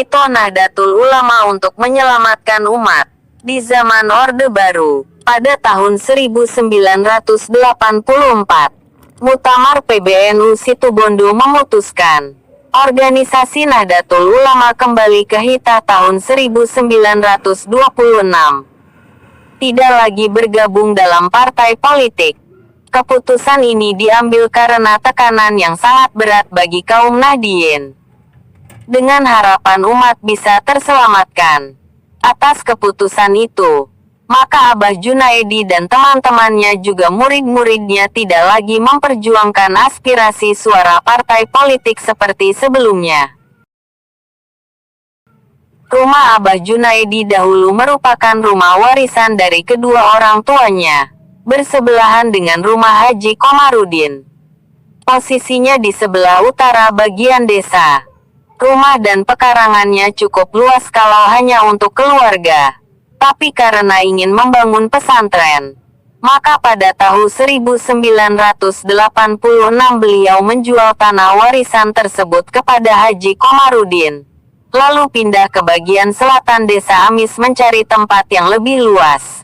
Bangkito Nahdlatul Ulama untuk menyelamatkan umat. Di zaman Orde Baru, pada tahun 1984, Muktamar PBNU Situbondo memutuskan, organisasi Nahdlatul Ulama kembali ke hitah tahun 1926. Tidak lagi bergabung dalam partai politik. Keputusan ini diambil karena tekanan yang sangat berat bagi kaum Nahdien. Dengan harapan umat bisa terselamatkan. Atas keputusan itu, maka Abah Junaedi dan teman-temannya juga murid-muridnya tidak lagi memperjuangkan aspirasi suara partai politik seperti sebelumnya. Rumah Abah Junaedi dahulu merupakan rumah warisan dari kedua orang tuanya, bersebelahan dengan rumah Haji Komarudin. Posisinya di sebelah utara bagian desa. Rumah dan pekarangannya cukup luas kalau hanya untuk keluarga. Tapi karena ingin membangun pesantren, maka pada tahun 1986 beliau menjual tanah warisan tersebut kepada Haji Komarudin. Lalu pindah ke bagian selatan desa Amis mencari tempat yang lebih luas.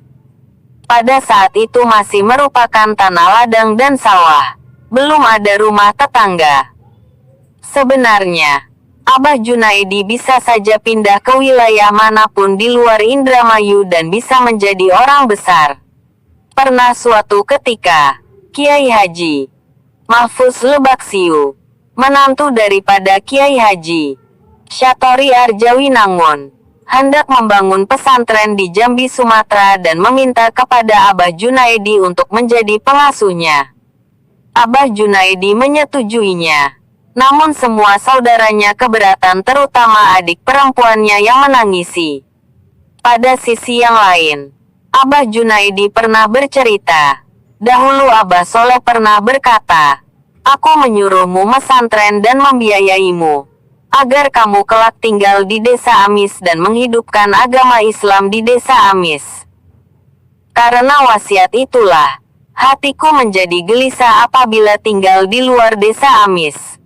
Pada saat itu masih merupakan tanah ladang dan sawah. Belum ada rumah tetangga. Sebenarnya, Abah Junaedi bisa saja pindah ke wilayah manapun di luar Indramayu dan bisa menjadi orang besar. Pernah suatu ketika, Kiai Haji Mahfuz Lebaksiu, menantu daripada Kiai Haji Syatori Arjawinangun, hendak membangun pesantren di Jambi, Sumatera dan meminta kepada Abah Junaedi untuk menjadi pengasuhnya. Abah Junaedi menyetujuinya. Namun semua saudaranya keberatan, terutama adik perempuannya yang menangisi. Pada sisi yang lain, Abah Junaedi pernah bercerita. Dahulu Abah Soleh pernah berkata, "Aku menyuruhmu mesantren dan membiayaimu, agar kamu kelak tinggal di desa Amis dan menghidupkan agama Islam di desa Amis." Karena wasiat itulah, hatiku menjadi gelisah apabila tinggal di luar desa Amis.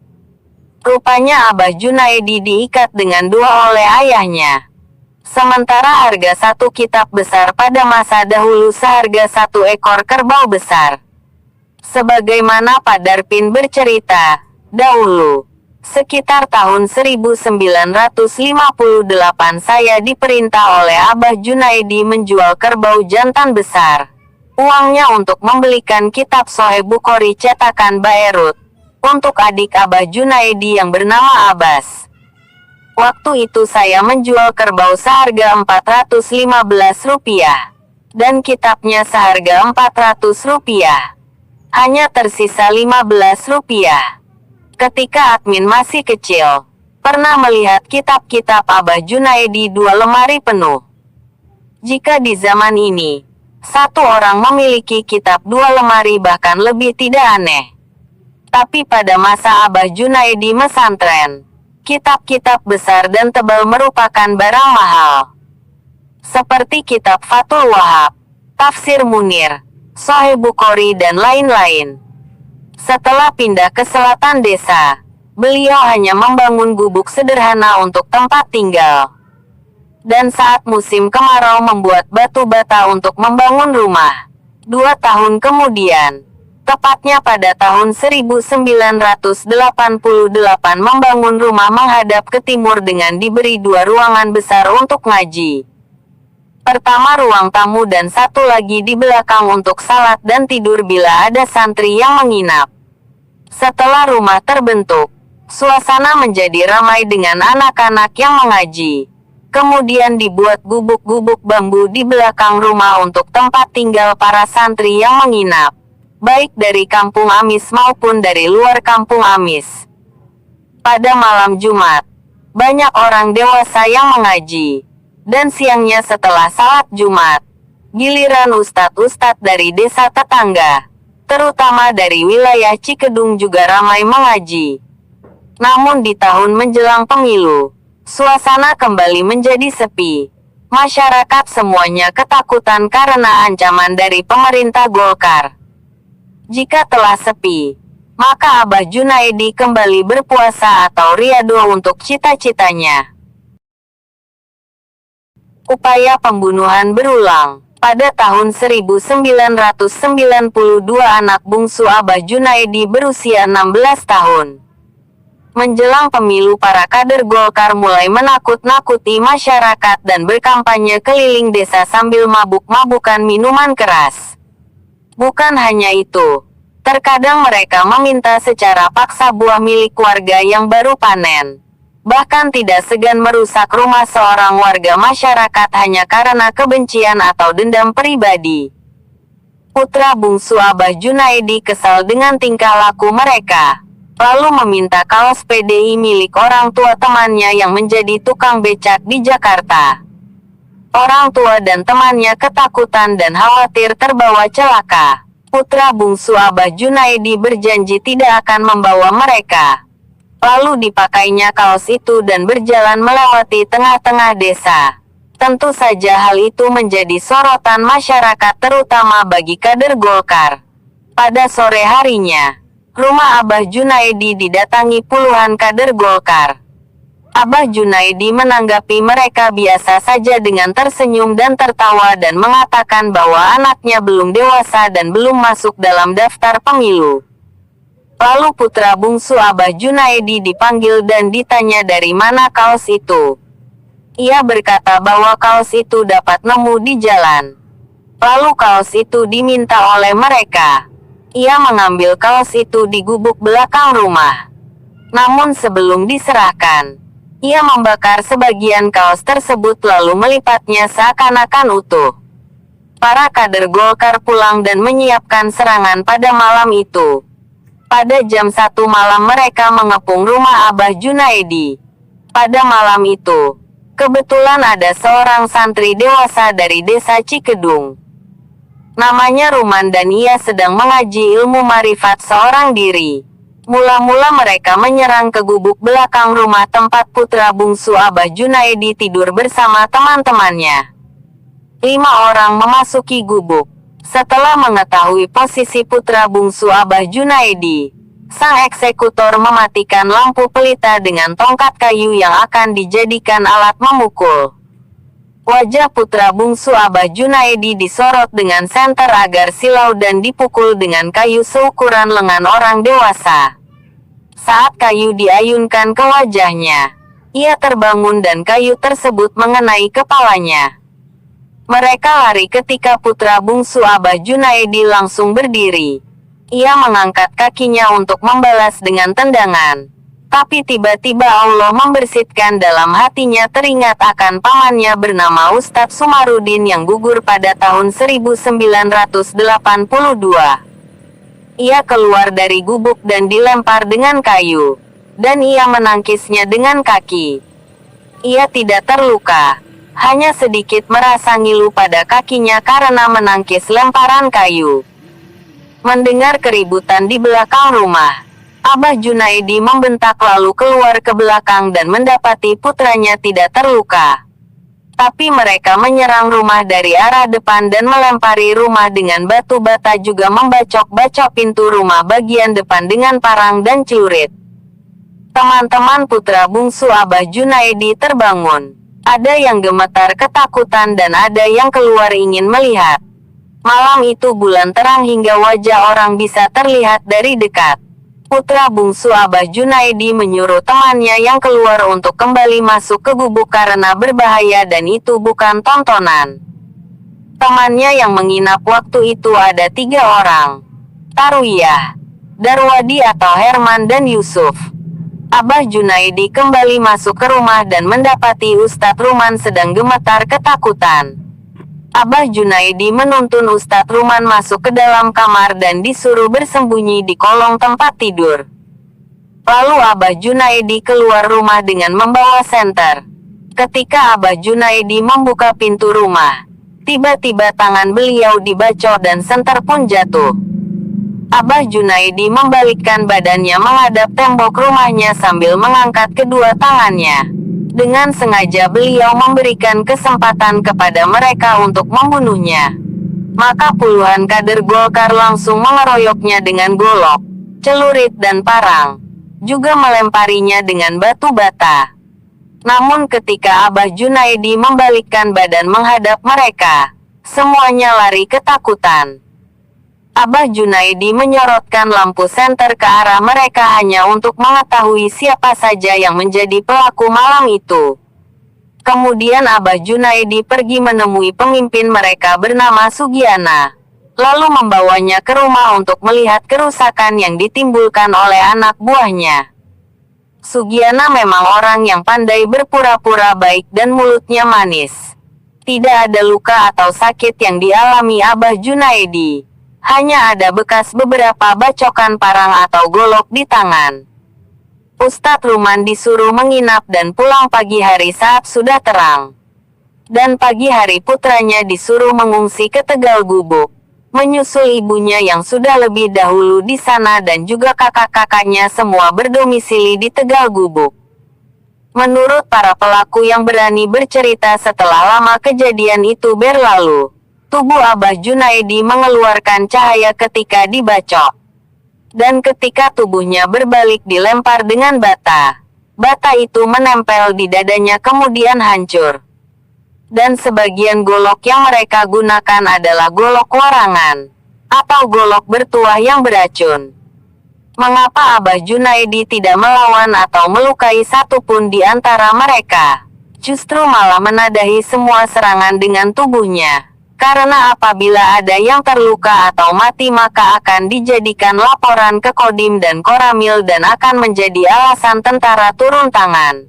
Rupanya Abah Junaedi diikat dengan dua oleh ayahnya. Sementara harga satu kitab besar pada masa dahulu seharga satu ekor kerbau besar. Sebagaimana Pak Darpin bercerita, dahulu, sekitar tahun 1958 saya diperintah oleh Abah Junaedi menjual kerbau jantan besar. Uangnya untuk membelikan kitab Sahih Bukhari cetakan Baerut. Untuk adik Abah Junaedi yang bernama Abbas. Waktu itu saya menjual kerbau seharga Rp415 dan kitabnya seharga Rp400. Hanya tersisa Rp15. Ketika admin masih kecil, pernah melihat kitab-kitab Abah Junaedi 2 lemari penuh. Jika di zaman ini, satu orang memiliki kitab 2 lemari bahkan lebih tidak aneh. Tapi pada masa Abah Junaedi mesantren, kitab-kitab besar dan tebal merupakan barang mahal. Seperti kitab Fathul Wahab, Tafsir Munir, Sahih Bukhari dan lain-lain. Setelah pindah ke selatan desa, beliau hanya membangun gubuk sederhana untuk tempat tinggal. Dan saat musim kemarau membuat batu bata untuk membangun rumah. 2 tahun kemudian, tepatnya pada tahun 1988 membangun rumah menghadap ke timur dengan diberi 2 ruangan besar untuk ngaji. Pertama ruang tamu dan satu lagi di belakang untuk salat dan tidur bila ada santri yang menginap. Setelah rumah terbentuk, suasana menjadi ramai dengan anak-anak yang mengaji. Kemudian dibuat gubuk-gubuk bambu di belakang rumah untuk tempat tinggal para santri yang menginap. Baik dari kampung Amis maupun dari luar kampung Amis. Pada malam Jumat, banyak orang dewasa yang mengaji. Dan siangnya setelah salat Jumat, giliran ustadz-ustadz dari desa tetangga, terutama dari wilayah Cikedung juga ramai mengaji. Namun di tahun menjelang pemilu, suasana kembali menjadi sepi. Masyarakat semuanya ketakutan karena ancaman dari pemerintah Golkar. Jika telah sepi, maka Abah Junaedi kembali berpuasa atau riyadhah untuk cita-citanya. Upaya pembunuhan berulang. Pada tahun 1992 anak bungsu Abah Junaedi berusia 16 tahun. Menjelang pemilu para kader Golkar mulai menakut-nakuti masyarakat dan berkampanye keliling desa sambil mabuk-mabukan minuman keras. Bukan hanya itu, terkadang mereka meminta secara paksa buah milik warga yang baru panen. Bahkan tidak segan merusak rumah seorang warga masyarakat hanya karena kebencian atau dendam pribadi. Putra bungsu Abah Junaedi kesal dengan tingkah laku mereka, lalu meminta kaos PDI milik orang tua temannya yang menjadi tukang becak di Jakarta. Orang tua dan temannya ketakutan dan khawatir terbawa celaka. Putra bungsu Abah Junaedi berjanji tidak akan membawa mereka. Lalu dipakainya kaos itu dan berjalan melewati tengah-tengah desa. Tentu saja hal itu menjadi sorotan masyarakat terutama bagi kader Golkar. Pada sore harinya, rumah Abah Junaedi didatangi puluhan kader Golkar. Abah Junaedi menanggapi mereka biasa saja dengan tersenyum dan tertawa dan mengatakan bahwa anaknya belum dewasa dan belum masuk dalam daftar pemilu. Lalu putra bungsu Abah Junaedi dipanggil dan ditanya dari mana kaos itu. Ia berkata bahwa kaos itu dapat nemu di jalan. Lalu kaos itu diminta oleh mereka. Ia mengambil kaos itu di gubuk belakang rumah. Namun sebelum diserahkan, ia membakar sebagian kaos tersebut lalu melipatnya seakan-akan utuh. Para kader Golkar pulang dan menyiapkan serangan pada malam itu. Pada jam 1 malam mereka mengepung rumah Abah Junaedi. Pada malam itu, kebetulan ada seorang santri dewasa dari desa Cikedung. Namanya Ruman dan ia sedang mengaji ilmu marifat seorang diri. Mula-mula mereka menyerang ke gubuk belakang rumah tempat putra bungsu Abah Junaedi tidur bersama teman-temannya. 5 orang memasuki gubuk. Setelah mengetahui posisi putra bungsu Abah Junaedi, sang eksekutor mematikan lampu pelita dengan tongkat kayu yang akan dijadikan alat memukul. Wajah putra bungsu Abah Junaedi disorot dengan senter agar silau dan dipukul dengan kayu seukuran lengan orang dewasa. Saat kayu diayunkan ke wajahnya, ia terbangun dan kayu tersebut mengenai kepalanya. Mereka lari ketika putra bungsu Abah Junaedi langsung berdiri. Ia mengangkat kakinya untuk membalas dengan tendangan. Tapi tiba-tiba Allah membersihkan dalam hatinya teringat akan pamannya bernama Ustadz Sumarudin yang gugur pada tahun 1982. Ia keluar dari gubuk dan dilempar dengan kayu. Dan ia menangkisnya dengan kaki. Ia tidak terluka. Hanya sedikit merasa ngilu pada kakinya karena menangkis lemparan kayu. Mendengar keributan di belakang rumah, Abah Junaedi membentak lalu keluar ke belakang dan mendapati putranya tidak terluka. Tapi mereka menyerang rumah dari arah depan dan melempari rumah dengan batu bata juga membacok-bacok pintu rumah bagian depan dengan parang dan celurit. Teman-teman putra bungsu Abah Junaedi terbangun. Ada yang gemetar ketakutan dan ada yang keluar ingin melihat. Malam itu bulan terang hingga wajah orang bisa terlihat dari dekat. Putra bungsu Abah Junaedi menyuruh temannya yang keluar untuk kembali masuk ke gubuk karena berbahaya dan itu bukan tontonan. Temannya yang menginap waktu itu ada 3 orang. Tarwiyah, Darwadi atau Herman dan Yusuf. Abah Junaedi kembali masuk ke rumah dan mendapati Ustadz Ruman sedang gemetar ketakutan. Abah Junaedi menuntun Ustadz Ruman masuk ke dalam kamar dan disuruh bersembunyi di kolong tempat tidur. Lalu Abah Junaedi keluar rumah dengan membawa senter. Ketika Abah Junaedi membuka pintu rumah, tiba-tiba tangan beliau dibacok dan senter pun jatuh. Abah Junaedi membalikkan badannya menghadap tembok rumahnya sambil mengangkat kedua tangannya. Dengan sengaja beliau memberikan kesempatan kepada mereka untuk membunuhnya. Maka puluhan kader Golkar langsung mengeroyoknya dengan golok, celurit dan parang. Juga melemparinya dengan batu bata. Namun ketika Abah Junaidi membalikkan badan menghadap mereka, semuanya lari ketakutan. Abah Junaidi menyorotkan lampu senter ke arah mereka hanya untuk mengetahui siapa saja yang menjadi pelaku malam itu. Kemudian Abah Junaidi pergi menemui pemimpin mereka bernama Sugiana, lalu membawanya ke rumah untuk melihat kerusakan yang ditimbulkan oleh anak buahnya. Sugiana memang orang yang pandai berpura-pura baik dan mulutnya manis. Tidak ada luka atau sakit yang dialami Abah Junaidi. Hanya ada bekas beberapa bacokan parang atau golok di tangan. Ustadz Ruman disuruh menginap dan pulang pagi hari saat sudah terang. Dan pagi hari putranya disuruh mengungsi ke Tegal Gubuk, menyusul ibunya yang sudah lebih dahulu di sana dan juga kakak-kakaknya semua berdomisili di Tegal Gubuk. Menurut para pelaku yang berani bercerita setelah lama kejadian itu berlalu, tubuh Abah Junaidi mengeluarkan cahaya ketika dibacok. Dan ketika tubuhnya berbalik dilempar dengan bata, bata itu menempel di dadanya kemudian hancur. Dan sebagian golok yang mereka gunakan adalah golok warangan, atau golok bertuah yang beracun. Mengapa Abah Junaidi tidak melawan atau melukai satupun di antara mereka? Justru malah menadahi semua serangan dengan tubuhnya. Karena apabila ada yang terluka atau mati maka akan dijadikan laporan ke Kodim dan Koramil dan akan menjadi alasan tentara turun tangan.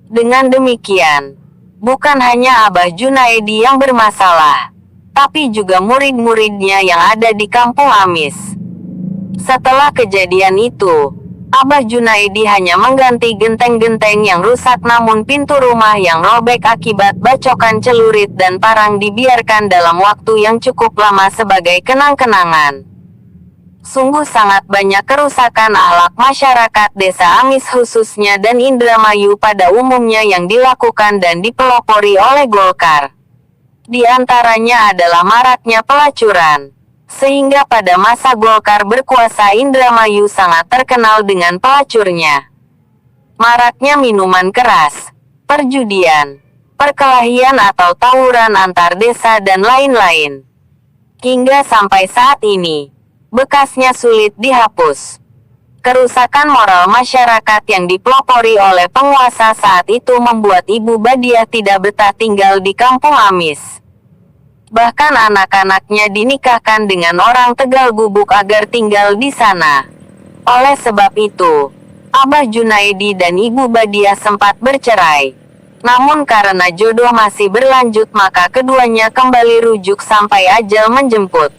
Dengan demikian, bukan hanya Abah Junaidi yang bermasalah, tapi juga murid-muridnya yang ada di Kampung Amis. Setelah kejadian itu, Abah Junaidi hanya mengganti genteng-genteng yang rusak namun pintu rumah yang robek akibat bacokan celurit dan parang dibiarkan dalam waktu yang cukup lama sebagai kenang-kenangan. Sungguh sangat banyak kerusakan akhlak masyarakat desa Amis khususnya dan Indramayu pada umumnya yang dilakukan dan dipelopori oleh Golkar. Di antaranya adalah maraknya pelacuran. Sehingga pada masa Golkar berkuasa Indramayu sangat terkenal dengan pelacurnya. Maraknya minuman keras, perjudian, perkelahian atau tawuran antar desa dan lain-lain. Hingga sampai saat ini, bekasnya sulit dihapus. Kerusakan moral masyarakat yang dipelopori oleh penguasa saat itu membuat Ibu Badiah tidak betah tinggal di Kampung Amis. Bahkan anak-anaknya dinikahkan dengan orang Tegal Gubuk agar tinggal di sana. Oleh sebab itu, Abah Junaidi dan Ibu Badiah sempat bercerai. Namun karena jodoh masih berlanjut maka keduanya kembali rujuk sampai ajal menjemput.